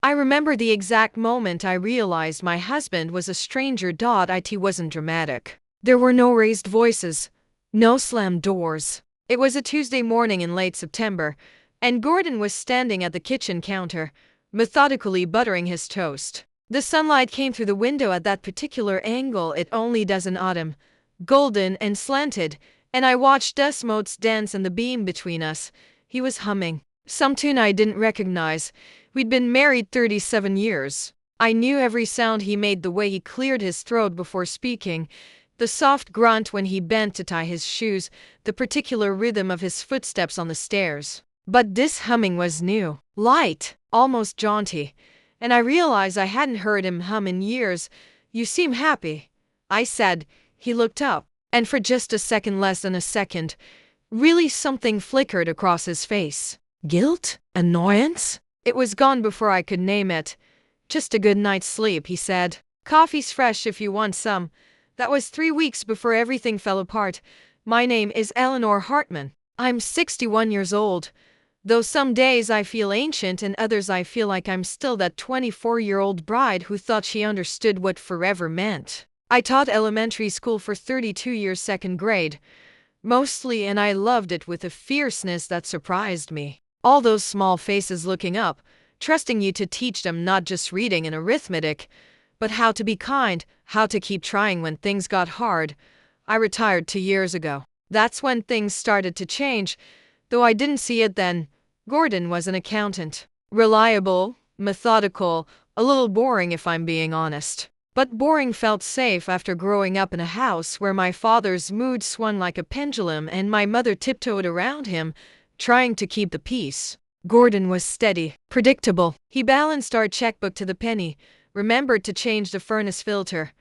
I remember the exact moment I realized my husband was a stranger. It wasn't dramatic. There were no raised voices, no slammed doors. It was a Tuesday morning in late September, and Gordon was standing at the kitchen counter, methodically buttering his toast. The sunlight came through the window at that particular angle it only does in autumn, golden and slanted, and I watched dust motes dance in the beam between us. He was humming some tune I didn't recognize. We'd been married 37 years. I knew every sound he made, the way he cleared his throat before speaking, the soft grunt when he bent to tie his shoes, the particular rhythm of his footsteps on the stairs. But this humming was new, light, almost jaunty, and I realized I hadn't heard him hum in years. "You seem happy," I said. He looked up, and for just a second, less than a second, really something flickered across his face. Guilt? Annoyance? It was gone before I could name it. "Just a good night's sleep," he said. "Coffee's fresh if you want some." That was 3 weeks before everything fell apart. My name is Eleanor Hartman. I'm 61 years old. Though some days I feel ancient and others I feel like I'm still that 24-year-old bride who thought she understood what forever meant. I taught elementary school for 32 years, second grade, mostly, and I loved it with a fierceness that surprised me. All those small faces looking up, trusting you to teach them not just reading and arithmetic, but how to be kind, how to keep trying when things got hard. I retired 2 years ago. That's when things started to change, though I didn't see it then. Gordon was an accountant. Reliable, methodical, a little boring if I'm being honest. But boring felt safe after growing up in a house where my father's mood swung like a pendulum and my mother tiptoed around him, trying to keep the peace. Gordon was steady, predictable. He balanced our checkbook to the penny, remembered to change the furnace filter,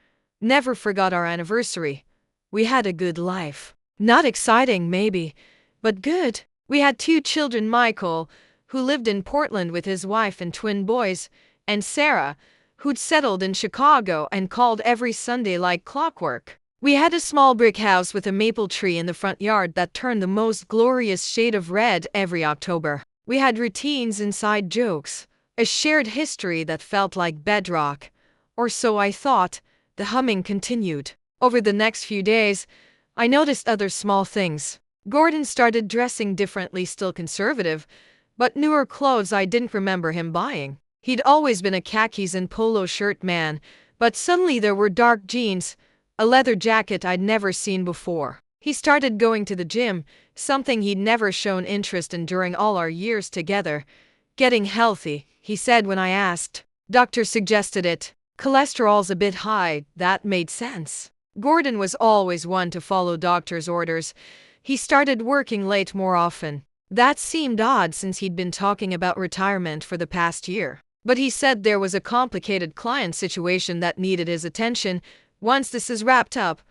never forgot our anniversary. We had a good life. Not exciting, maybe, but good. We had 2 children, Michael, who lived in Portland with his wife and twin boys, and Sarah, who'd settled in Chicago and called every Sunday like clockwork. We had a small brick house with a maple tree in the front yard that turned the most glorious shade of red every October. We had routines, inside jokes, a shared history that felt like bedrock. Or so I thought. The humming continued. Over the next few days, I noticed other small things. Gordon started dressing differently, still conservative, but newer clothes I didn't remember him buying. He'd always been a khakis and polo shirt man, but suddenly there were dark jeans, a leather jacket I'd never seen before. He started going to the gym, something he'd never shown interest in during all our years together. "Getting healthy," he said when I asked. "Doctor suggested it. Cholesterol's a bit high." That made sense. Gordon was always one to follow doctor's orders. He started working late more often. That seemed odd since he'd been talking about retirement for the past year. But he said there was a complicated client situation that needed his attention. "Once this is wrapped up,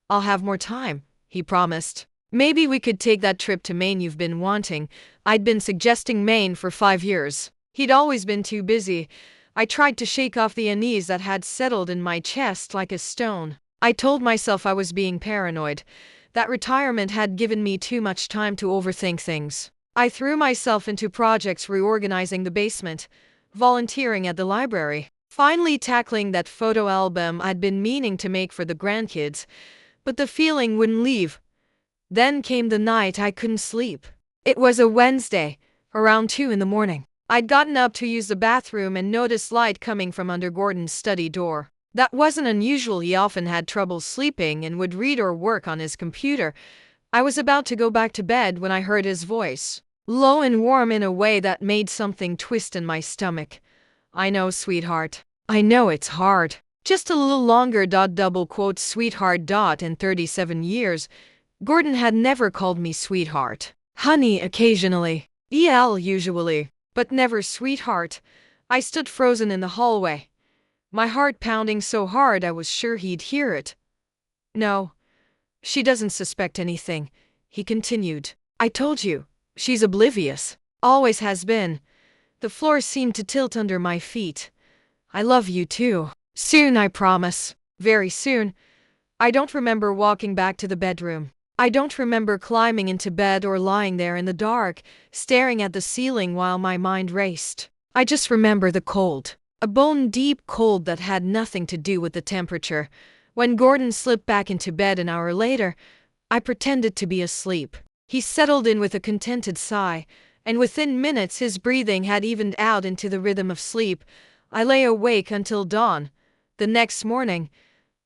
I'll have more time," he promised. "Maybe we could take that trip to Maine you've been wanting." I'd been suggesting Maine for 5 years. He'd always been too busy. I tried to shake off the unease that had settled in my chest like a stone. I told myself I was being paranoid, that retirement had given me too much time to overthink things. I threw myself into projects, reorganizing the basement, volunteering at the library, finally tackling that photo album I'd been meaning to make for the grandkids, but the feeling wouldn't leave. Then came the night I couldn't sleep. It was a Wednesday, around 2 in the morning. I'd gotten up to use the bathroom and noticed light coming from under Gordon's study door. That wasn't unusual. He often had trouble sleeping and would read or work on his computer. I was about to go back to bed when I heard his voice, low and warm in a way that made something twist in my stomach. "I know, sweetheart. I know it's hard. Just a little longer. Double quote, sweetheart. In 37 years, Gordon had never called me sweetheart. Honey occasionally, usually, but never sweetheart. I stood frozen in the hallway, my heart pounding so hard I was sure he'd hear it. "No, she doesn't suspect anything," he continued. "I told you, she's oblivious. Always has been." The floor seemed to tilt under my feet. "I love you too. Soon, I promise. Very soon." I don't remember walking back to the bedroom. I don't remember climbing into bed or lying there in the dark, staring at the ceiling while my mind raced. I just remember the cold. A bone-deep cold that had nothing to do with the temperature. When Gordon slipped back into bed an hour later, I pretended to be asleep. He settled in with a contented sigh, and within minutes his breathing had evened out into the rhythm of sleep. I lay awake until dawn. The next morning,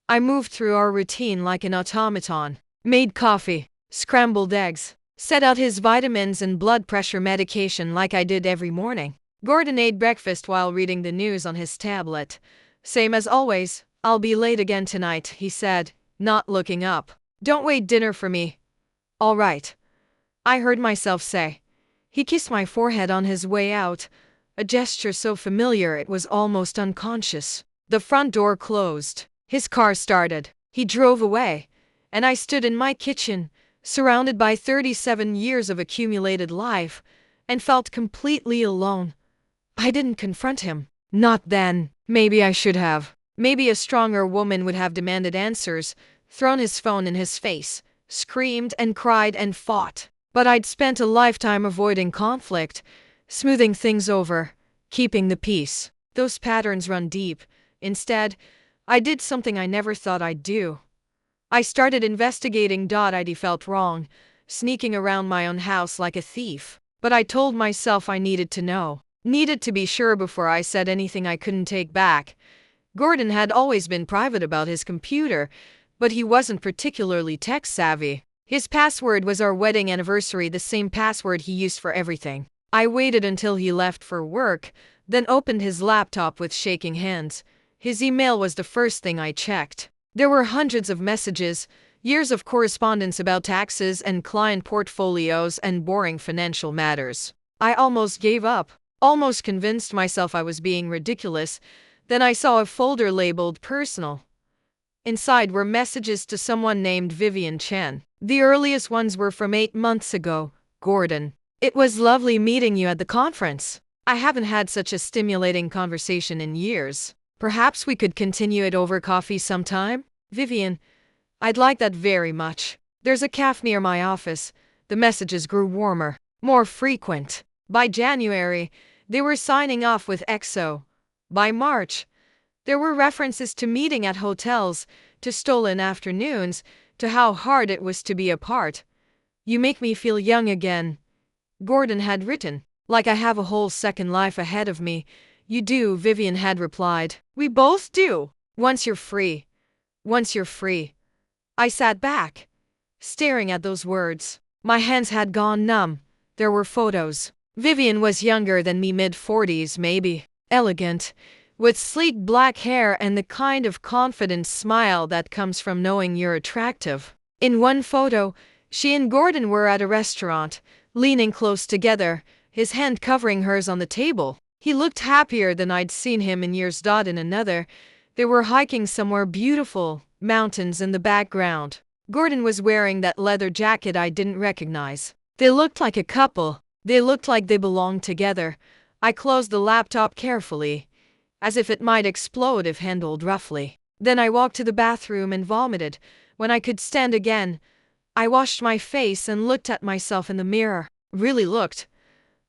I moved through our routine like an automaton. Made coffee, scrambled eggs, set out his vitamins and blood pressure medication like I did every morning. Gordon ate breakfast while reading the news on his tablet. Same as always, I'll be late again tonight, he said, not looking up. Don't wait dinner for me. All right, I heard myself say. He kissed my forehead on his way out, a gesture so familiar it was almost unconscious. The front door closed. His car started. He drove away, and I stood in my kitchen, surrounded by 37 years of accumulated life, and felt completely alone. I didn't confront him. Not then. Maybe I should have. Maybe a stronger woman would have demanded answers, thrown his phone in his face, screamed and cried and fought. But I'd spent a lifetime avoiding conflict, smoothing things over, keeping the peace. Those patterns run deep. Instead, I did something I never thought I'd do. I started investigating. I felt wrong, sneaking around my own house like a thief. But I told myself I needed to know. Needed to be sure before I said anything I couldn't take back. Gordon had always been private about his computer, but he wasn't particularly tech-savvy. His password was our wedding anniversary, the same password he used for everything. I waited until he left for work, then opened his laptop with shaking hands. His email was the first thing I checked. There were hundreds of messages, years of correspondence about taxes and client portfolios and boring financial matters. I almost gave up. Almost convinced myself I was being ridiculous. Then I saw a folder labeled personal. Inside were messages to someone named Vivian Chen. The earliest ones were from 8 months ago. Gordon, it was lovely meeting you at the conference. I haven't had such a stimulating conversation in years. Perhaps we could continue it over coffee sometime? Vivian, I'd like that very much. There's a cafe near my office. The messages grew warmer, more frequent. By January, they were signing off with EXO. By March, there were references to meeting at hotels, to stolen afternoons, to how hard it was to be apart. You make me feel young again, Gordon had written. Like I have a whole second life ahead of me. You do, Vivian had replied. We both do. Once you're free. Once you're free. I sat back, staring at those words. My hands had gone numb. There were photos. Vivian was younger than me, mid-40s maybe. Elegant, with sleek black hair and the kind of confident smile that comes from knowing you're attractive. In one photo, she and Gordon were at a restaurant, leaning close together, his hand covering hers on the table. He looked happier than I'd seen him in years. In another, they were hiking somewhere beautiful, mountains in the background. Gordon was wearing that leather jacket I didn't recognize. They looked like a couple. They looked like they belonged together. I closed the laptop carefully, as if it might explode if handled roughly. Then I walked to the bathroom and vomited. When I could stand again, I washed my face and looked at myself in the mirror. Really looked.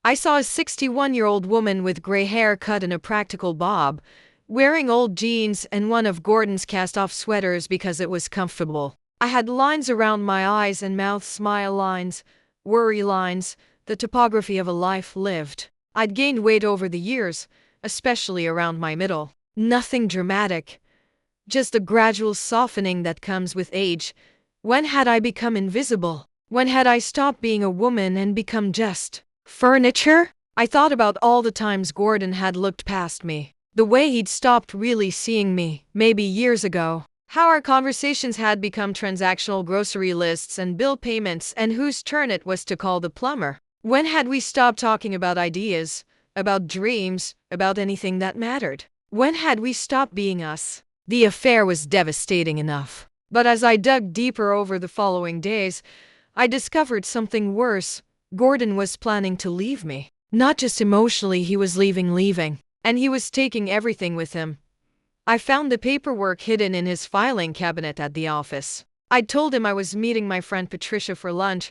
I saw a 61-year-old woman with gray hair cut in a practical bob, wearing old jeans and one of Gordon's cast-off sweaters because it was comfortable. I had lines around my eyes and mouth, smile lines, worry lines, the topography of a life lived. I'd gained weight over the years, especially around my middle. Nothing dramatic, just a gradual softening that comes with age. When had I become invisible? When had I stopped being a woman and become just furniture? I thought about all the times Gordon had looked past me. The way he'd stopped really seeing me, maybe years ago. How our conversations had become transactional, grocery lists and bill payments, and whose turn it was to call the plumber. When had we stopped talking about ideas, about dreams, about anything that mattered? When had we stopped being us? The affair was devastating enough. But as I dug deeper over the following days, I discovered something worse. Gordon was planning to leave me. Not just emotionally, he was leaving. And he was taking everything with him. I found the paperwork hidden in his filing cabinet at the office. I'd told him I was meeting my friend Patricia for lunch,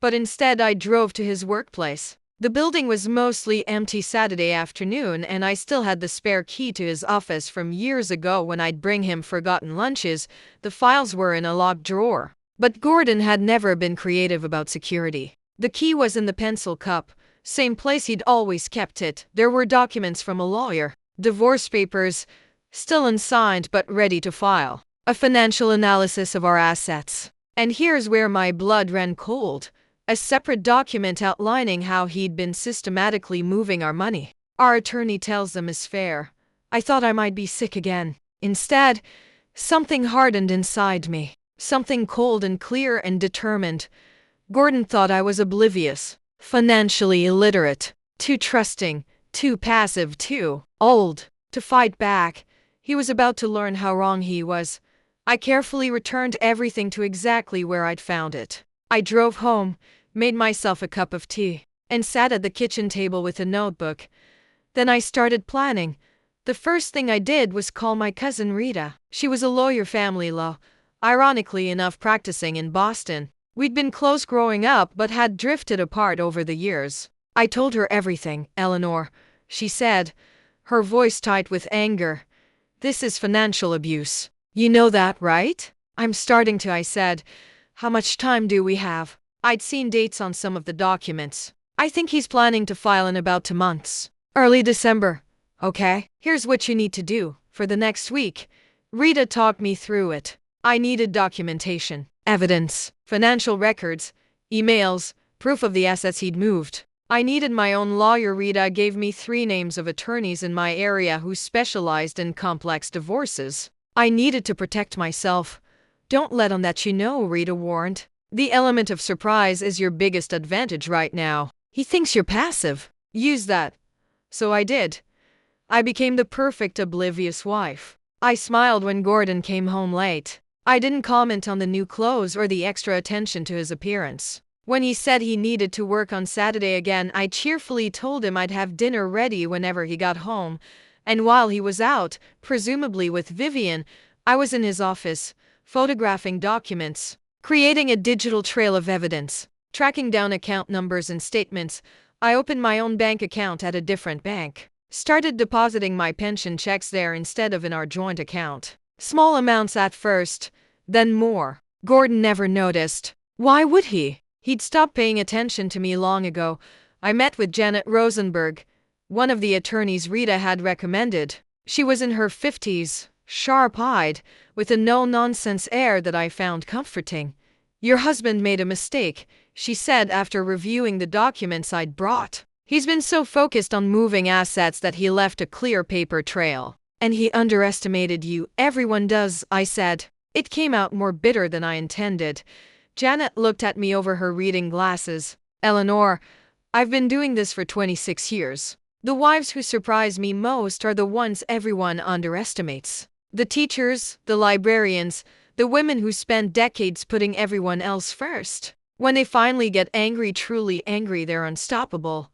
but instead I drove to his workplace. The building was mostly empty Saturday afternoon, and I still had the spare key to his office from years ago when I'd bring him forgotten lunches. The files were in a locked drawer. But Gordon had never been creative about security. The key was in the pencil cup, same place he'd always kept it. There were documents from a lawyer, divorce papers, still unsigned but ready to file, a financial analysis of our assets. And here's where my blood ran cold. A separate document outlining how he'd been systematically moving our money. Our attorney tells them is fair. I thought I might be sick again. Instead, something hardened inside me. Something cold and clear and determined. Gordon thought I was oblivious, financially illiterate, too trusting, too passive, too old to fight back. He was about to learn how wrong he was. I carefully returned everything to exactly where I'd found it. I drove home, made myself a cup of tea, and sat at the kitchen table with a notebook. Then I started planning. The first thing I did was call my cousin Rita. She was a lawyer, family law, ironically enough practicing in Boston. We'd been close growing up but had drifted apart over the years. I told her everything. Eleanor, she said, her voice tight with anger. This is financial abuse. You know that, right? I'm starting to, I said. How much time do we have? I'd seen dates on some of the documents. I think he's planning to file in about 2 months. Early December. Okay, here's what you need to do for the next week. Rita talked me through it. I needed documentation, evidence, financial records, emails, proof of the assets he'd moved. I needed my own lawyer. Rita gave me 3 names of attorneys in my area who specialized in complex divorces. I needed to protect myself. Don't let on that, Rita warned. The element of surprise is your biggest advantage right now. He thinks you're passive. Use that. So I did. I became the perfect oblivious wife. I smiled when Gordon came home late. I didn't comment on the new clothes or the extra attention to his appearance. When he said he needed to work on Saturday again, I cheerfully told him I'd have dinner ready whenever he got home. And while he was out, presumably with Vivian, I was in his office, photographing documents, creating a digital trail of evidence, tracking down account numbers and statements. I opened my own bank account at a different bank, started depositing my pension checks there instead of in our joint account. Small amounts at first, then more. Gordon never noticed. Why would he? He'd stopped paying attention to me long ago. I met with Janet Rosenberg, one of the attorneys Rita had recommended. She was in her 50s, sharp-eyed, with a no-nonsense air that I found comforting. Your husband made a mistake, she said after reviewing the documents I'd brought. He's been so focused on moving assets that he left a clear paper trail. And he underestimated you. Everyone does, I said. It came out more bitter than I intended. Janet looked at me over her reading glasses. Eleanor, I've been doing this for 26 years. The wives who surprise me most are the ones everyone underestimates. The teachers, the librarians, the women who spend decades putting everyone else first. When they finally get angry, truly angry, they're unstoppable.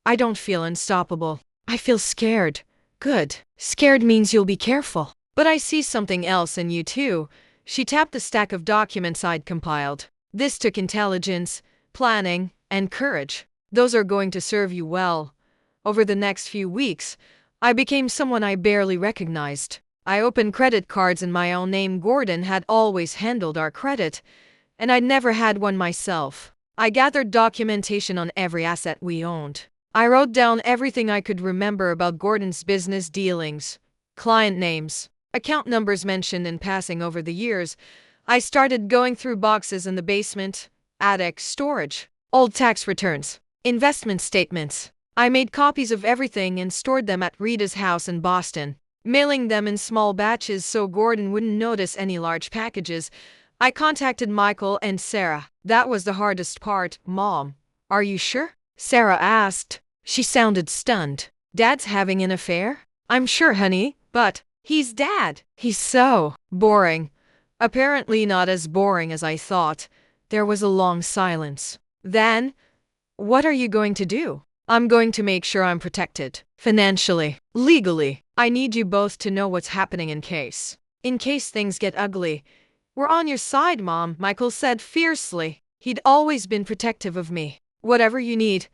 I don't feel unstoppable. I feel scared. Good. Scared means you'll be careful. But I see something else in you too. She tapped the stack of documents I'd compiled. This took intelligence, planning, and courage. Those are going to serve you well. Over the next few weeks, I became someone I barely recognized. I opened credit cards in my own name. Gordon had always handled our credit, and I'd never had one myself. I gathered documentation on every asset we owned. I wrote down everything I could remember about Gordon's business dealings, client names, account numbers mentioned in passing over the years. I started going through boxes in the basement, attic, storage, old tax returns, investment statements. I made copies of everything and stored them at Rita's house in Boston, mailing them in small batches so Gordon wouldn't notice any large packages. I contacted Michael and Sarah. That was the hardest part. Mom, are you sure? Sarah asked. She sounded stunned. Dad's having an affair? I'm sure, honey, but he's Dad. He's so boring. Apparently not as boring as I thought. There was a long silence. Then, what are you going to do? I'm going to make sure I'm protected. Financially, legally. I need you both to know what's happening in case things get ugly. We're on your side, Mom, Michael said fiercely. He'd always been protective of me. Whatever you need,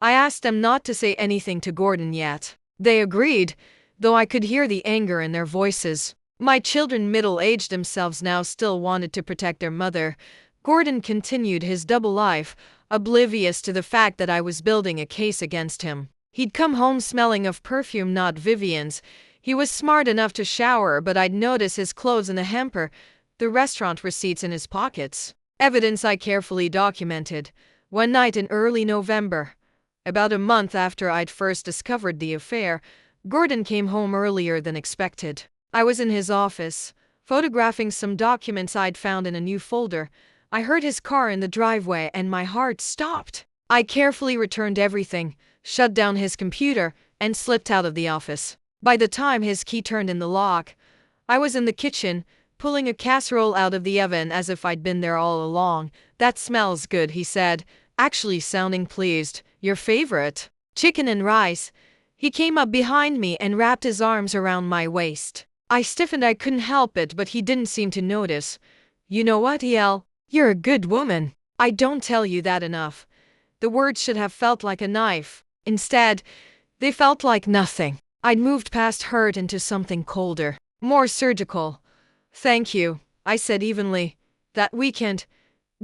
I asked them not to say anything to Gordon yet. They agreed, though I could hear the anger in their voices. My children, middle-aged themselves now, still wanted to protect their mother. Gordon continued his double life, oblivious to the fact that I was building a case against him. He'd come home smelling of perfume, not Vivian's. He was smart enough to shower, but I'd notice his clothes in a hamper, the restaurant receipts in his pockets. Evidence I carefully documented. One night in early November, about a month after I'd first discovered the affair, Gordon came home earlier than expected. I was in his office, photographing some documents I'd found in a new folder. I heard his car in the driveway and my heart stopped. I carefully returned everything, shut down his computer, and slipped out of the office. By the time his key turned in the lock, I was in the kitchen, pulling a casserole out of the oven as if I'd been there all along. "That smells good," he said, actually sounding pleased. "Your favorite? Chicken and rice." He came up behind me and wrapped his arms around my waist. I stiffened. I couldn't help it, but he didn't seem to notice. "You know what, El? You're a good woman. I don't tell you that enough." The words should have felt like a knife. Instead, they felt like nothing. I'd moved past hurt into something colder, more surgical. "Thank you," I said evenly. That weekend,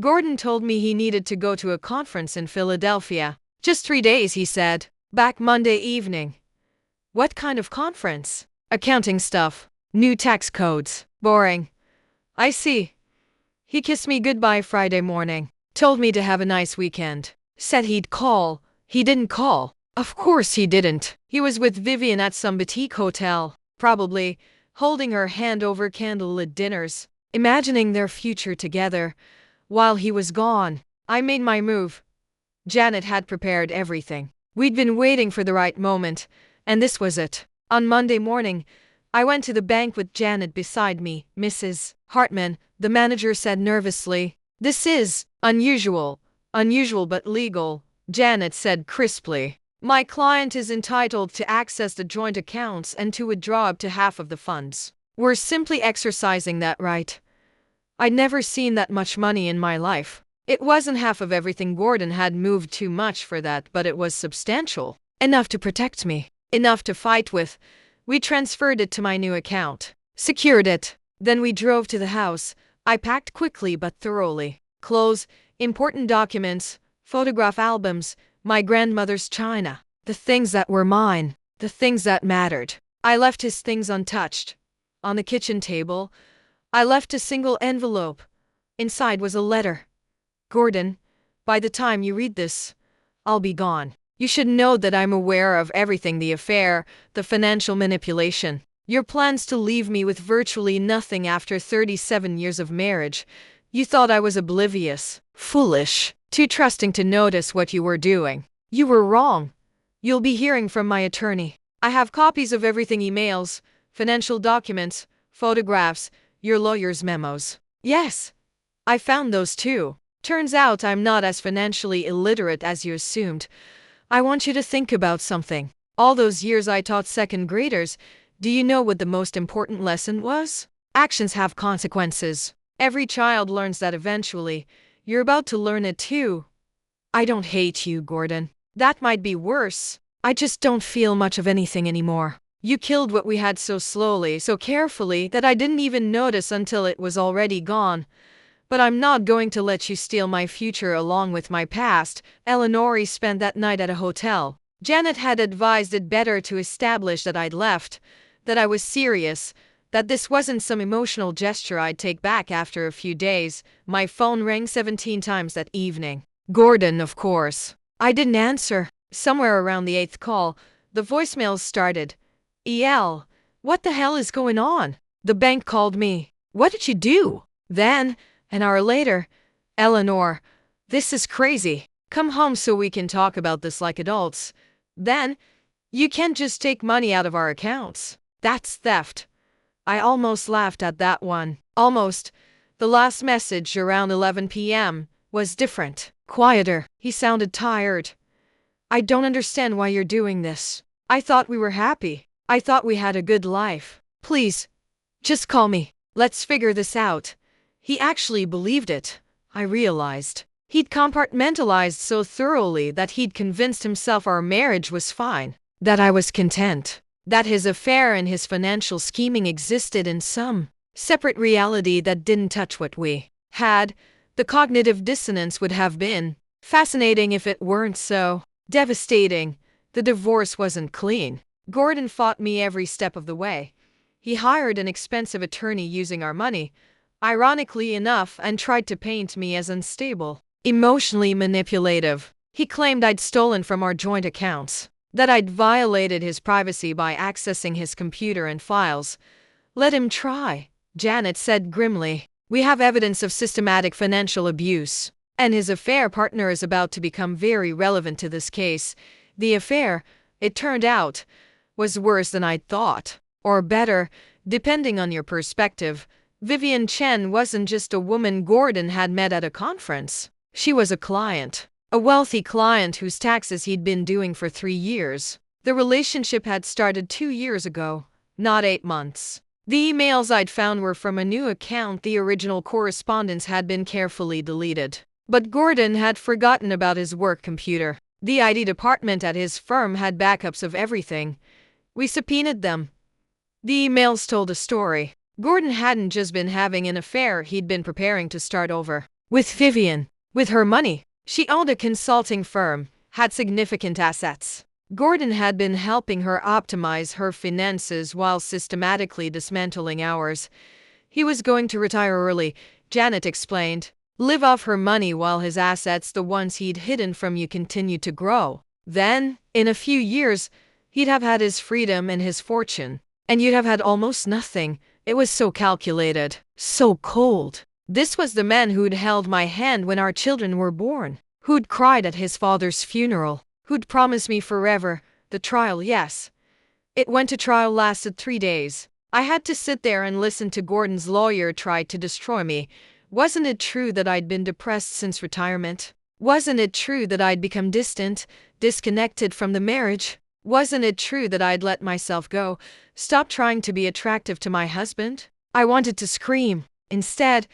Gordon told me he needed to go to a conference in Philadelphia. "Just 3 days," he said. "Back Monday evening." "What kind of conference?" "Accounting stuff. New tax codes." "Boring." "I see." He kissed me goodbye Friday morning. Told me to have a nice weekend. Said he'd call. He didn't call. Of course he didn't. He was with Vivian at some boutique hotel, probably, holding her hand over candlelit dinners, imagining their future together. While he was gone, I made my move. Janet had prepared everything. We'd been waiting for the right moment, and this was it. On Monday morning, I went to the bank with Janet beside me. "Mrs. Hartman," the manager said nervously. "This is unusual but legal," Janet said crisply. "My client is entitled to access the joint accounts and to withdraw up to half of the funds. We're simply exercising that right." I'd never seen that much money in my life. It wasn't half of everything. Gordon had moved too much for that, but it was substantial. Enough to protect me. Enough to fight with. We transferred it to my new account. Secured it. Then we drove to the house. I packed quickly but thoroughly. Clothes, important documents, photograph albums, my grandmother's china. The things that were mine. The things that mattered. I left his things untouched. On the kitchen table, I left a single envelope. Inside was a letter. "Gordon, by the time you read this, I'll be gone. You should know that I'm aware of everything, the affair, the financial manipulation, your plans to leave me with virtually nothing after 37 years of marriage. You thought I was oblivious, foolish, too trusting to notice what you were doing. You were wrong. You'll be hearing from my attorney. I have copies of everything: emails, financial documents, photographs, your lawyer's memos." Yes, I found those too. Turns out I'm not as financially illiterate as you assumed. I want you to think about something. All those years I taught second graders, do you know what the most important lesson was? Actions have consequences. Every child learns that eventually. You're about to learn it too. I don't hate you, Gordon. That might be worse. I just don't feel much of anything anymore. You killed what we had so slowly, so carefully, that I didn't even notice until it was already gone. But I'm not going to let you steal my future along with my past. Eleanor spent that night at a hotel. Janet had advised it better to establish that I'd left, that I was serious, that this wasn't some emotional gesture I'd take back after a few days. My phone rang 17 times that evening. Gordon, of course. I didn't answer. Somewhere around the 8th call, the voicemails started. "EL, what the hell is going on? The bank called me." "What did you do?" Then, an hour later, "Eleanor, this is crazy. Come home so we can talk about this like adults. Then, you can't just take money out of our accounts. That's theft." I almost laughed at that one. Almost. The last message, around 11 p.m., was different. Quieter. He sounded tired. "I don't understand why you're doing this. I thought we were happy. I thought we had a good life. Please, just call me. Let's figure this out." He actually believed it, I realized. He'd compartmentalized so thoroughly that he'd convinced himself our marriage was fine, that I was content, that his affair and his financial scheming existed in some separate reality that didn't touch what we had. The cognitive dissonance would have been fascinating if it weren't so devastating. The divorce wasn't clean. Gordon fought me every step of the way. He hired an expensive attorney using our money, ironically enough, and tried to paint me as unstable, emotionally manipulative. He claimed I'd stolen from our joint accounts, that I'd violated his privacy by accessing his computer and files. Let him try, Janet said grimly. We have evidence of systematic financial abuse, and his affair partner is about to become very relevant to this case. The affair, it turned out, was worse than I'd thought. Or better, depending on your perspective. Vivian Chen wasn't just a woman Gordon had met at a conference. She was a client, a wealthy client whose taxes he'd been doing for 3 years. The relationship had started 2 years ago, not 8 months. The emails I'd found were from a new account. The original correspondence had been carefully deleted. But Gordon had forgotten about his work computer. The IT department at his firm had backups of everything. We subpoenaed them. The emails told a story. Gordon hadn't just been having an affair, he'd been preparing to start over. With Vivian. With her money. She owned a consulting firm, had significant assets. Gordon had been helping her optimize her finances while systematically dismantling ours. He was going to retire early, Janet explained. Live off her money while his assets, the ones he'd hidden from you, continued to grow. Then, in a few years, he'd have had his freedom and his fortune. And you'd have had almost nothing. It was so calculated, so cold. This was the man who'd held my hand when our children were born, who'd cried at his father's funeral, who'd promised me forever. The trial, yes. It went to trial, lasted 3 days. I had to sit there and listen to Gordon's lawyer try to destroy me. Wasn't it true that I'd been depressed since retirement? Wasn't it true that I'd become distant, disconnected from the marriage? Wasn't it true that I'd let myself go, stop trying to be attractive to my husband? I wanted to scream. Instead,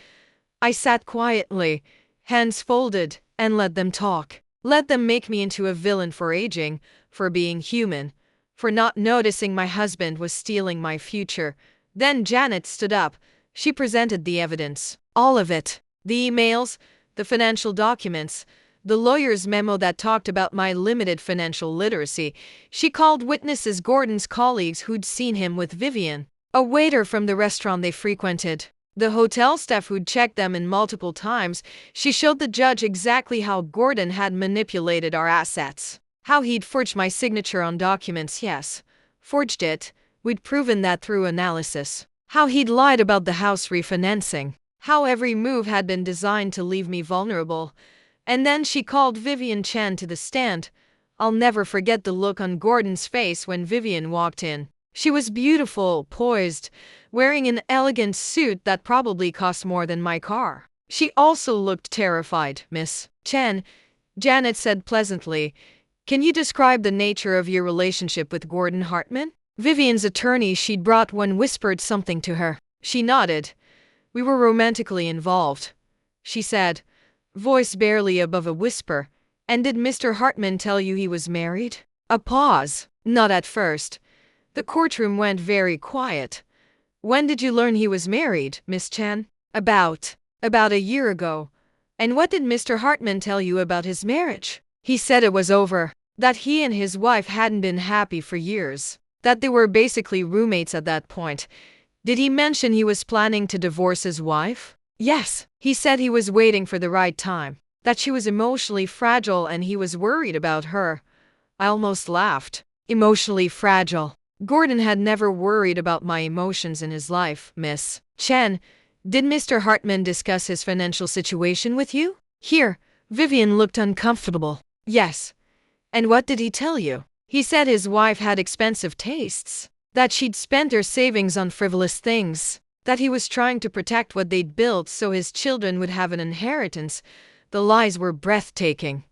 I sat quietly, hands folded, and let them talk. Let them make me into a villain for aging, for being human, for not noticing my husband was stealing my future. Then Janet stood up. She presented the evidence. All of it. The emails, the financial documents, the lawyer's memo that talked about my limited financial literacy. She called witnesses Gordon's colleagues who'd seen him with Vivian, a waiter from the restaurant they frequented, the hotel staff who'd checked them in multiple times. She showed the judge exactly how Gordon had manipulated our assets, how he'd forged my signature on documents. Yes, forged it. We'd proven that through analysis. How he'd lied about the house refinancing, how every move had been designed to leave me vulnerable. And then she called Vivian Chen to the stand. I'll never forget the look on Gordon's face when Vivian walked in. She was beautiful, poised, wearing an elegant suit that probably cost more than my car. She also looked terrified. Miss Chen, Janet said pleasantly, can you describe the nature of your relationship with Gordon Hartman? Vivian's attorney she'd brought one whispered something to her. She nodded. We were romantically involved, she said, voice barely above a whisper. And did Mr. Hartman tell you he was married? A pause. Not at first. The courtroom went very quiet. When did you learn he was married, Miss Chen? About a year ago. And what did Mr. Hartman tell you about his marriage? He said it was over, that he and his wife hadn't been happy for years, that they were basically roommates at that point. Did he mention he was planning to divorce his wife? Yes, he said he was waiting for the right time, that she was emotionally fragile and he was worried about her. I almost laughed. Emotionally fragile. Gordon had never worried about my emotions in his life, Miss Chen. Did Mr. Hartman discuss his financial situation with you? Here, Vivian looked uncomfortable. Yes. And what did he tell you? He said his wife had expensive tastes, that she'd spent her savings on frivolous things, that he was trying to protect what they'd built so his children would have an inheritance. The lies were breathtaking.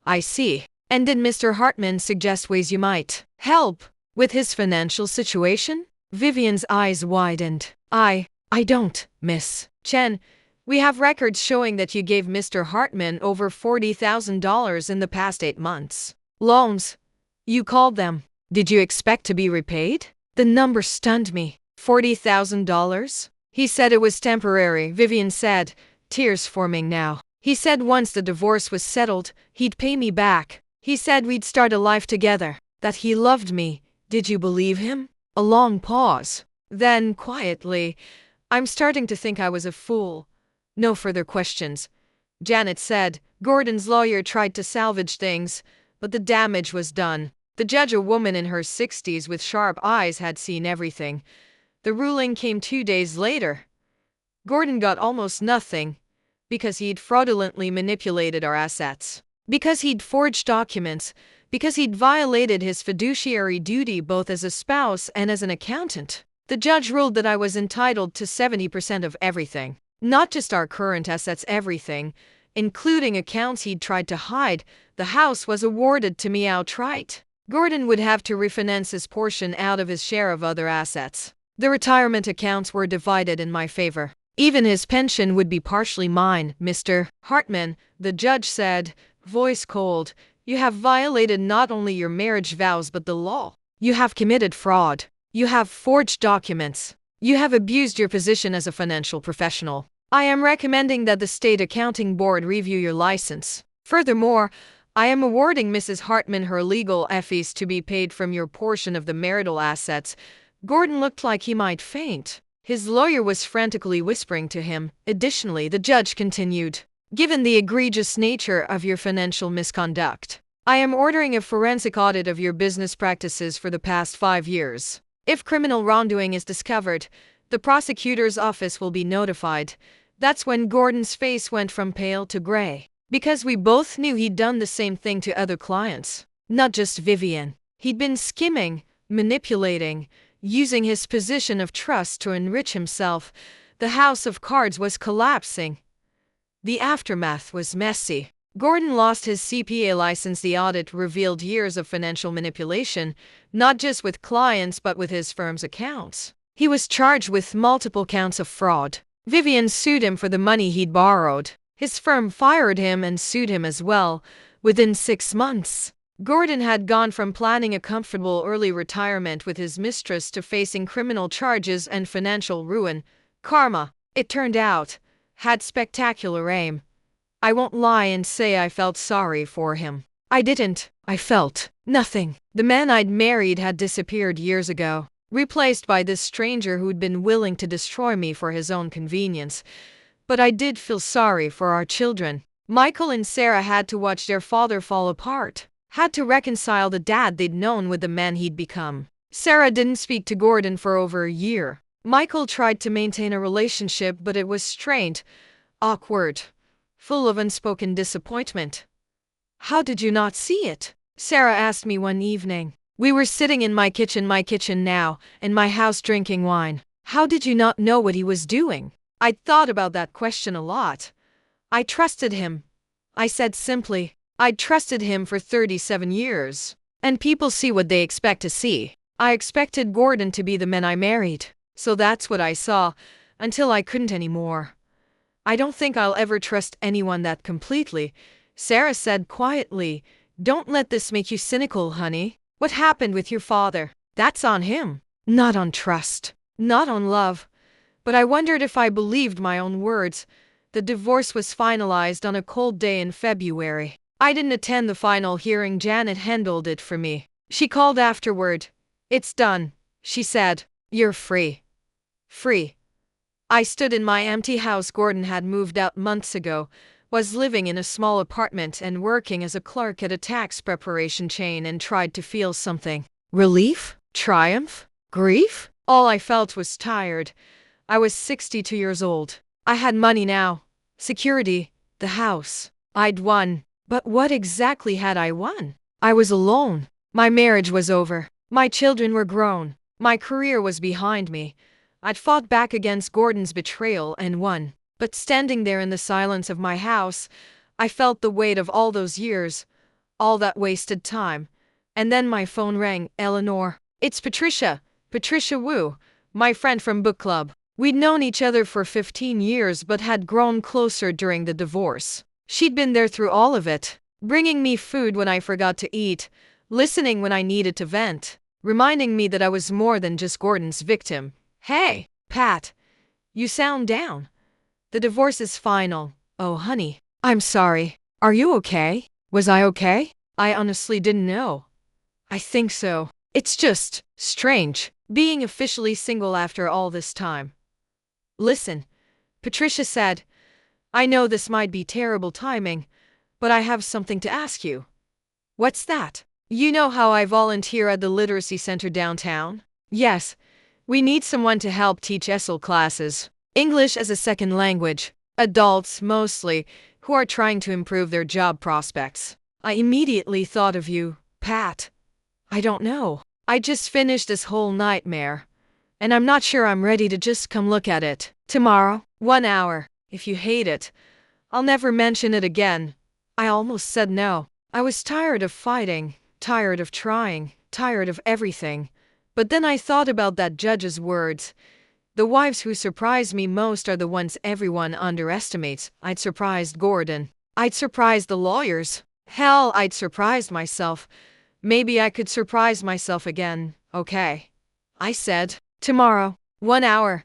I see. And did Mr. Hartman suggest ways you might help with his financial situation? Vivian's eyes widened. I don't, Miss Chen. We have records showing that you gave Mr. Hartman over $40,000 in the past 8 months. Loans, you called them. Did you expect to be repaid? The number stunned me. $40,000? He said it was temporary, Vivian said, tears forming now. He said once the divorce was settled, he'd pay me back. He said we'd start a life together, that he loved me. Did you believe him? A long pause. Then, quietly, I'm starting to think I was a fool. No further questions. Janet said. Gordon's lawyer tried to salvage things, but the damage was done. The judge, a woman in her 60s with sharp eyes, had seen everything. The ruling came 2 days later. Gordon got almost nothing, because he'd fraudulently manipulated our assets, because he'd forged documents, because he'd violated his fiduciary duty both as a spouse and as an accountant. The judge ruled that I was entitled to 70% of everything, not just our current assets, everything, including accounts he'd tried to hide. The house was awarded to me outright. Gordon would have to refinance his portion out of his share of other assets. The retirement accounts were divided in my favor. Even his pension would be partially mine. Mr. Hartman, the judge said, voice cold, you have violated not only your marriage vows but the law. You have committed fraud. You have forged documents. You have abused your position as a financial professional. I am recommending that the State Accounting Board review your license. Furthermore, I am awarding Mrs. Hartman her legal fees to be paid from your portion of the marital assets. Gordon looked like he might faint. His lawyer was frantically whispering to him. Additionally, the judge continued, given the egregious nature of your financial misconduct, I am ordering a forensic audit of your business practices for the past 5 years. If criminal wrongdoing is discovered, the prosecutor's office will be notified. That's when Gordon's face went from pale to gray. Because we both knew he'd done the same thing to other clients. Not just Vivian. He'd been skimming, manipulating, using his position of trust to enrich himself. The house of cards was collapsing. The aftermath was messy. Gordon lost his CPA license. The audit revealed years of financial manipulation, not just with clients but with his firm's accounts. He was charged with multiple counts of fraud. Vivian sued him for the money he'd borrowed. His firm fired him and sued him as well. Within 6 months, Gordon had gone from planning a comfortable early retirement with his mistress to facing criminal charges and financial ruin. Karma, it turned out, had spectacular aim. I won't lie and say I felt sorry for him. I didn't. I felt nothing. The man I'd married had disappeared years ago, replaced by this stranger who'd been willing to destroy me for his own convenience. But I did feel sorry for our children. Michael and Sarah had to watch their father fall apart, had to reconcile the dad they'd known with the man he'd become. Sarah didn't speak to Gordon for over a year. Michael tried to maintain a relationship, but it was strained, awkward, full of unspoken disappointment. How did you not see it? Sarah asked me one evening. We were sitting in my kitchen now, in my house drinking wine. How did you not know what he was doing? I'd thought about that question a lot. I trusted him. I said simply, I'd trusted him for 37 years. And people see what they expect to see. I expected Gordon to be the man I married. So that's what I saw, until I couldn't anymore. I don't think I'll ever trust anyone that completely. Sarah said quietly, don't let this make you cynical, honey. What happened with your father? That's on him. Not on trust. Not on love. But I wondered if I believed my own words. The divorce was finalized on a cold day in February. I didn't attend the final hearing. Janet handled it for me. She called afterward. It's done, she said. You're free. Free. I stood in my empty house. Gordon had moved out months ago, was living in a small apartment and working as a clerk at a tax preparation chain, and tried to feel something. Relief? Triumph? Grief? All I felt was tired. I was 62 years old. I had money now. Security. The house. I'd won. But what exactly had I won? I was alone. My marriage was over. My children were grown. My career was behind me. I'd fought back against Gordon's betrayal and won. But standing there in the silence of my house, I felt the weight of all those years, all that wasted time. And then my phone rang. Eleanor. It's Patricia. Patricia Wu, my friend from book club. We'd known each other for 15 years but had grown closer during the divorce. She'd been there through all of it, bringing me food when I forgot to eat, listening when I needed to vent, reminding me that I was more than just Gordon's victim. Hey, Pat, you sound down. The divorce is final. Oh, honey, I'm sorry. Are you okay? Was I okay? I honestly didn't know. I think so. It's just strange, being officially single after all this time. Listen, Patricia said, I know this might be terrible timing, but I have something to ask you. What's that? You know how I volunteer at the literacy center downtown? Yes, we need someone to help teach ESL classes, English as a second language, adults mostly, who are trying to improve their job prospects. I immediately thought of you, Pat. I don't know. I just finished this whole nightmare, and I'm not sure I'm ready to just come look at it. Tomorrow, 1 hour. If you hate it, I'll never mention it again. I almost said no. I was tired of fighting, tired of trying, tired of everything. But then I thought about that judge's words. The wives who surprise me most are the ones everyone underestimates. I'd surprised Gordon. I'd surprised the lawyers. Hell, I'd surprised myself. Maybe I could surprise myself again. Okay. I said, tomorrow, 1 hour.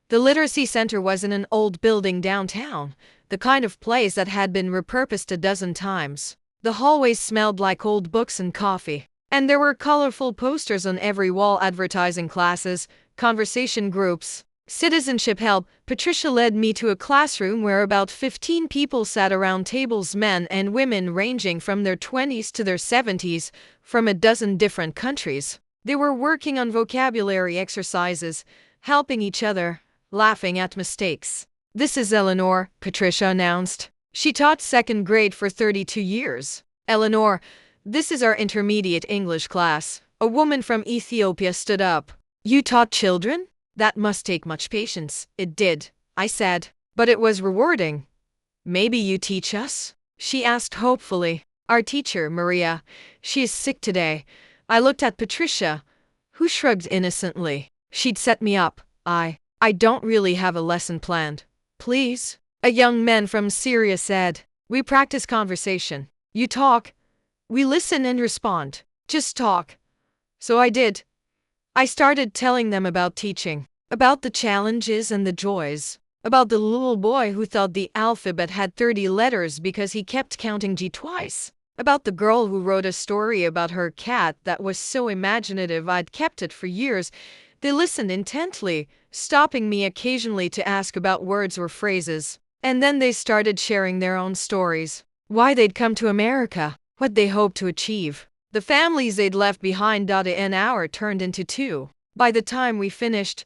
The literacy center was in an old building downtown, the kind of place that had been repurposed a dozen times. The hallways smelled like old books and coffee, and there were colorful posters on every wall advertising classes, conversation groups, citizenship help. Patricia led me to a classroom where about 15 people sat around tables, men and women ranging from their 20s to their 70s, from a dozen different countries. They were working on vocabulary exercises, helping each other, laughing at mistakes. This is Eleanor, Patricia announced. She taught second grade for 32 years. Eleanor, this is our intermediate English class. A woman from Ethiopia stood up. You taught children? That must take much patience. It did, I said. But it was rewarding. Maybe you teach us? She asked hopefully. Our teacher, Maria, she is sick today. I looked at Patricia, who shrugged innocently. She'd set me up. I don't really have a lesson planned. Please? A young man from Syria said. We practice conversation. You talk. We listen and respond. Just talk. So I did. I started telling them about teaching, about the challenges and the joys, about the little boy who thought the alphabet had 30 letters because he kept counting G twice, about the girl who wrote a story about her cat that was so imaginative I'd kept it for years. They listened intently, stopping me occasionally to ask about words or phrases. And then they started sharing their own stories. Why they'd come to America, what they hoped to achieve. The families they'd left behind. An hour turned into 2. By the time we finished,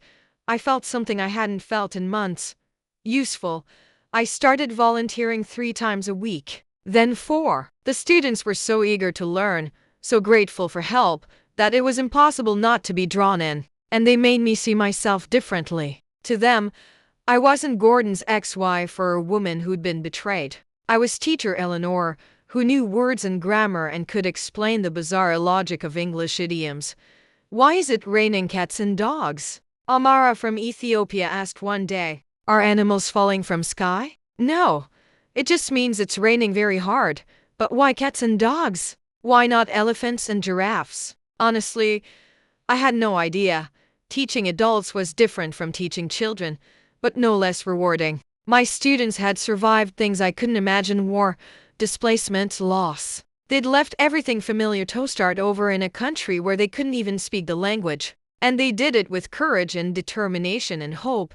I felt something I hadn't felt in months. Useful. I started volunteering 3 times a week. Then 4. The students were so eager to learn, so grateful for help, that it was impossible not to be drawn in. And they made me see myself differently. To them, I wasn't Gordon's ex-wife or a woman who'd been betrayed. I was teacher Eleanor, who knew words and grammar and could explain the bizarre logic of English idioms. Why is it raining cats and dogs? Amara from Ethiopia asked one day. Are animals falling from sky? No. It just means it's raining very hard. But why cats and dogs? Why not elephants and giraffes? Honestly, I had no idea. Teaching adults was different from teaching children, but no less rewarding. My students had survived things I couldn't imagine: war, displacement, loss. They'd left everything familiar to start over in a country where they couldn't even speak the language. And they did it with courage and determination and hope.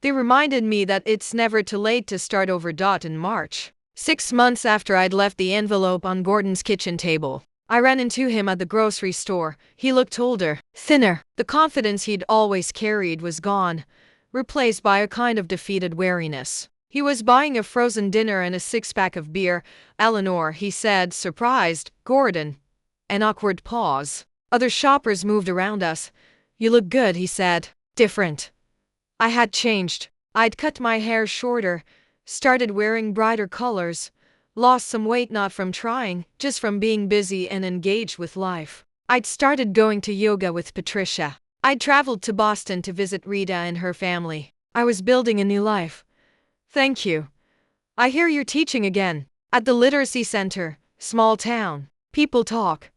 They reminded me that it's never too late to start over. In March, 6 months after I'd left the envelope on Gordon's kitchen table, I ran into him at the grocery store. He looked older, thinner. The confidence he'd always carried was gone, replaced by a kind of defeated wariness. He was buying a frozen dinner and a 6-pack of beer. Eleanor, he said, surprised. Gordon. An awkward pause. Other shoppers moved around us. You look good, he said. Different. I had changed. I'd cut my hair shorter, started wearing brighter colors, lost some weight not from trying, just from being busy and engaged with life. I'd started going to yoga with Patricia. I'd traveled to Boston to visit Rita and her family. I was building a new life. Thank you. I hear you're teaching again. At the literacy center, small town. People talk.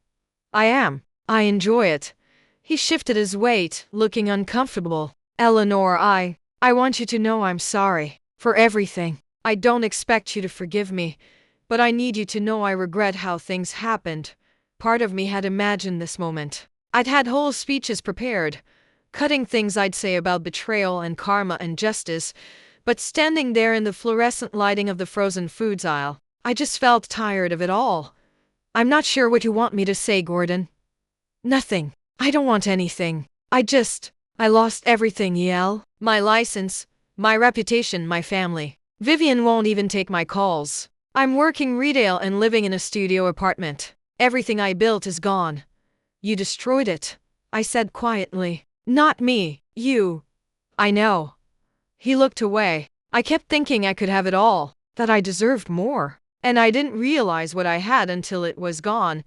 I am. I enjoy it. He shifted his weight, looking uncomfortable. Eleanor, I want you to know I'm sorry. For everything. I don't expect you to forgive me, but I need you to know I regret how things happened. Part of me had imagined this moment. I'd had whole speeches prepared, cutting things I'd say about betrayal and karma and justice, but standing there in the fluorescent lighting of the frozen foods aisle, I just felt tired of it all. I'm not sure what you want me to say, Gordon. Nothing. I don't want anything. I lost everything, Yel. My license, my reputation, my family. Vivian won't even take my calls. I'm working retail and living in a studio apartment. Everything I built is gone. You destroyed it, I said quietly. Not me, you. I know. He looked away. I kept thinking I could have it all, that I deserved more. And I didn't realize what I had until it was gone.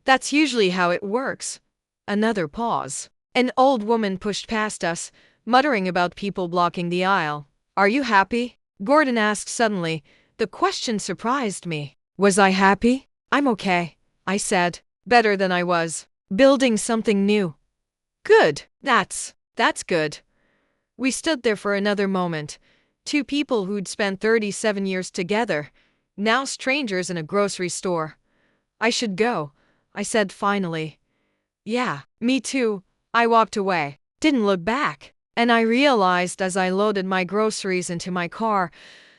That's usually how it works. Another pause. An old woman pushed past us, muttering about people blocking the aisle. Are you happy? Gordon asked suddenly. The question surprised me. Was I happy? I'm okay, I said. Better than I was. Building something new. Good. That's good. We stood there for another moment. Two people who'd spent 37 years together, now strangers in a grocery store. I should go, I said finally. Yeah, me too. I walked away, didn't look back, and I realized as I loaded my groceries into my car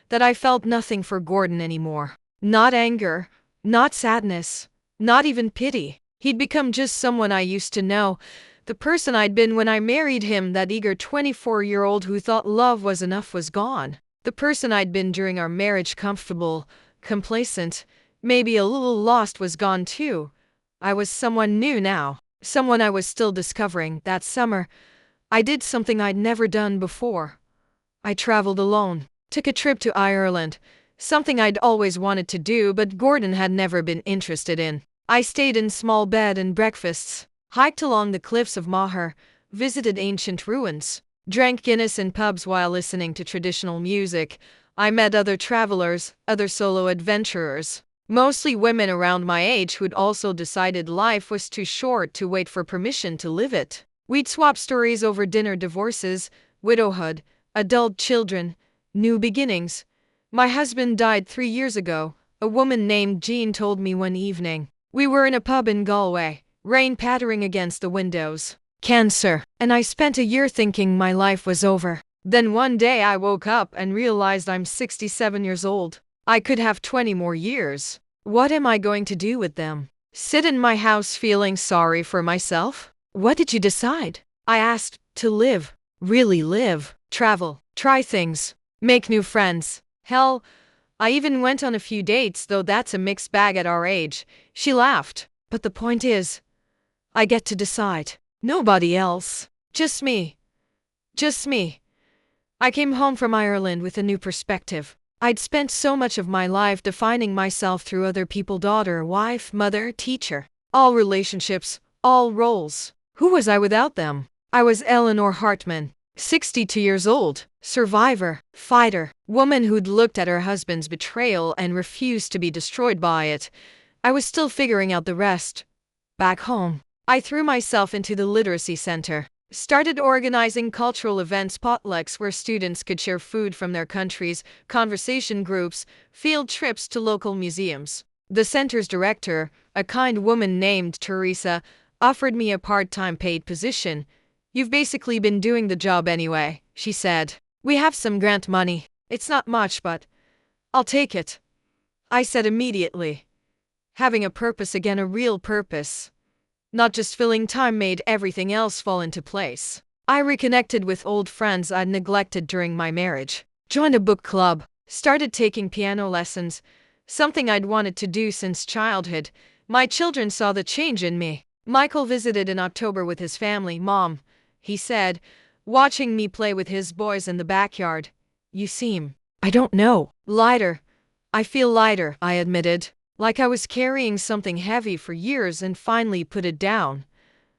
that I felt nothing for Gordon anymore. Not anger, not sadness, not even pity. He'd become just someone I used to know, the person I'd been when I married him. That eager 24-year-old who thought love was enough was gone. The person I'd been during our marriage, comfortable, complacent, maybe a little lost, was gone too. I was someone new now, someone I was still discovering. That summer, I did something I'd never done before. I traveled alone, took a trip to Ireland, something I'd always wanted to do but Gordon had never been interested in. I stayed in small bed and breakfasts, hiked along the cliffs of Moher, visited ancient ruins, drank Guinness in pubs while listening to traditional music. I met other travelers, other solo adventurers, mostly women around my age who'd also decided life was too short to wait for permission to live it. We'd swap stories over dinner: divorces, widowhood, adult children, new beginnings. My husband died 3 years ago, a woman named Jean told me one evening. We were in a pub in Galway, rain pattering against the windows. Cancer. And I spent a year thinking my life was over. Then one day I woke up and realized I'm 67 years old. I could have 20 more years. What am I going to do with them? Sit in my house feeling sorry for myself? What did you decide? I asked. To live. Really live. Travel. Try things. Make new friends. Hell, I even went on a few dates, though that's a mixed bag at our age. She laughed. But the point is, I get to decide. Nobody else. Just me. Just me. I came home from Ireland with a new perspective. I'd spent so much of my life defining myself through other people: daughter, wife, mother, teacher. All relationships, all roles. Who was I without them? I was Eleanor Hartman, 62 years old, survivor, fighter, woman who'd looked at her husband's betrayal and refused to be destroyed by it. I was still figuring out the rest. Back home, I threw myself into the literacy center. Started organizing cultural events, potlucks where students could share food from their countries, conversation groups, field trips to local museums. The center's director, a kind woman named Teresa, offered me a part-time paid position. You've basically been doing the job anyway, she said. We have some grant money. It's not much, but I'll take it, I said immediately. Having a purpose again, a real purpose. Not just filling time made everything else fall into place. I reconnected with old friends I'd neglected during my marriage, joined a book club, started taking piano lessons, something I'd wanted to do since childhood. My children saw the change in me. Michael visited in October with his family. Mom, he said, watching me play with his boys in the backyard. You seem, I don't know, lighter. I feel lighter, I admitted. Like I was carrying something heavy for years and finally put it down.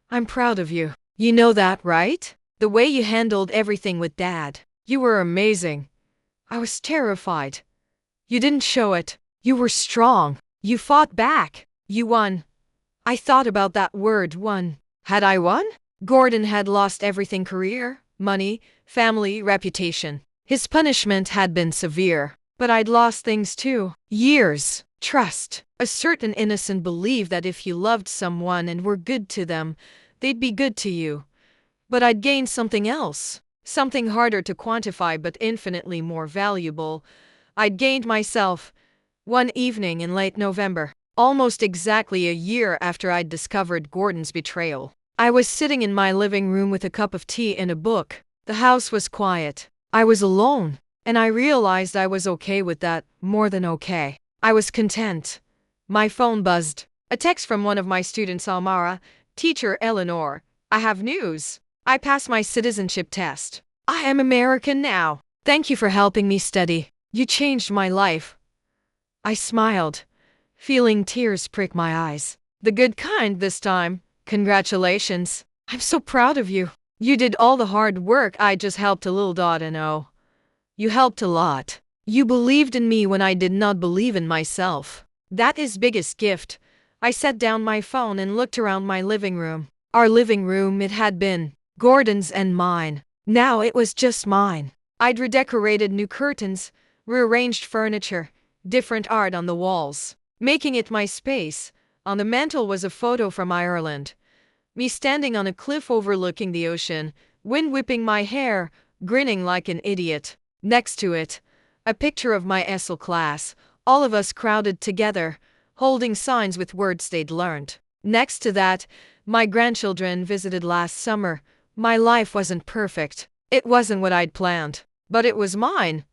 I'm proud of you. You know that, right? The way you handled everything with Dad. You were amazing. I was terrified. You didn't show it. You were strong. You fought back. You won. I thought about that word, won. Had I won? Gordon had lost everything: career, money, family, reputation. His punishment had been severe. But I'd lost things too. Years, trust, a certain innocent belief that if you loved someone and were good to them, they'd be good to you. But I'd gained something else. Something harder to quantify but infinitely more valuable. I'd gained myself. One evening in late November, almost exactly a year after I'd discovered Gordon's betrayal, I was sitting in my living room with a cup of tea and a book. The house was quiet. I was alone, and I realized I was okay with that, more than okay. I was content. My phone buzzed. A text from one of my students, Amara. Teacher Eleanor, I have news. I passed my citizenship test. I am American now. Thank you for helping me study. You changed my life. I smiled, feeling tears prick my eyes. The good kind this time. Congratulations. I'm so proud of you. You did all the hard work. I just helped a little. And oh, you helped a lot. You believed in me when I did not believe in myself. That is biggest gift. I set down my phone and looked around my living room. Our living room, it had been Gordon's and mine. Now it was just mine. I'd redecorated new curtains, rearranged furniture, different art on the walls, making it my space. On the mantel was a photo from Ireland. Me standing on a cliff overlooking the ocean, wind whipping my hair, grinning like an idiot. Next to it, a picture of my ESL class, all of us crowded together, holding signs with words they'd learned. Next to that, my grandchildren visited last summer. My life wasn't perfect. It wasn't what I'd planned, but it was mine.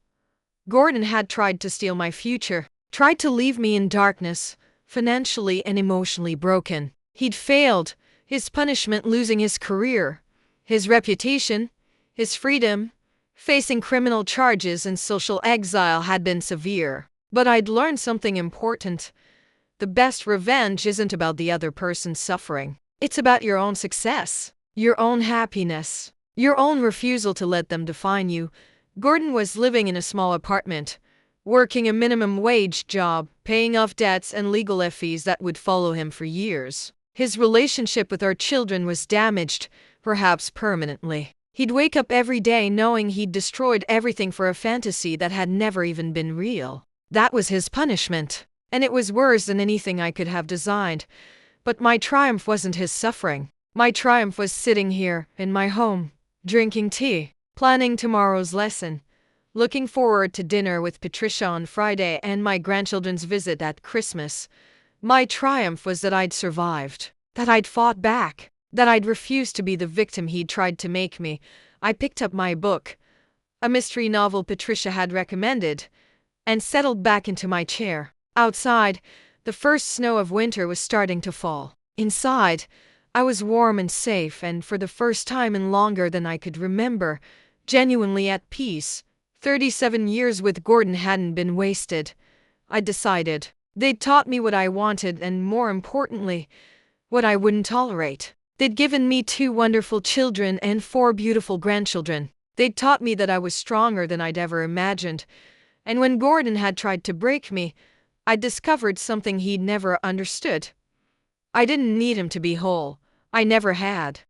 Gordon had tried to steal my future, tried to leave me in darkness, financially and emotionally broken. He'd failed. His punishment: losing his career, his reputation, his freedom, facing criminal charges and social exile, had been severe. But I'd learned something important. The best revenge isn't about the other person's suffering. It's about your own success, your own happiness, your own refusal to let them define you. Gordon was living in a small apartment, working a minimum wage job, paying off debts and legal fees that would follow him for years. His relationship with our children was damaged, perhaps permanently. He'd wake up every day knowing he'd destroyed everything for a fantasy that had never even been real. That was his punishment, and it was worse than anything I could have designed. But my triumph wasn't his suffering. My triumph was sitting here, in my home, drinking tea, planning tomorrow's lesson, looking forward to dinner with Patricia on Friday and my grandchildren's visit at Christmas. My triumph was that I'd survived, that I'd fought back, that I'd refused to be the victim he'd tried to make me. I picked up my book, a mystery novel Patricia had recommended, and settled back into my chair. Outside, the first snow of winter was starting to fall. Inside, I was warm and safe, and for the first time in longer than I could remember, genuinely at peace. 37 years with Gordon hadn't been wasted. I decided. They'd taught me what I wanted and, more importantly, what I wouldn't tolerate. They'd given me 2 wonderful children and 4 beautiful grandchildren. They'd taught me that I was stronger than I'd ever imagined. And when Gordon had tried to break me, I discovered something he'd never understood. I didn't need him to be whole. I never had.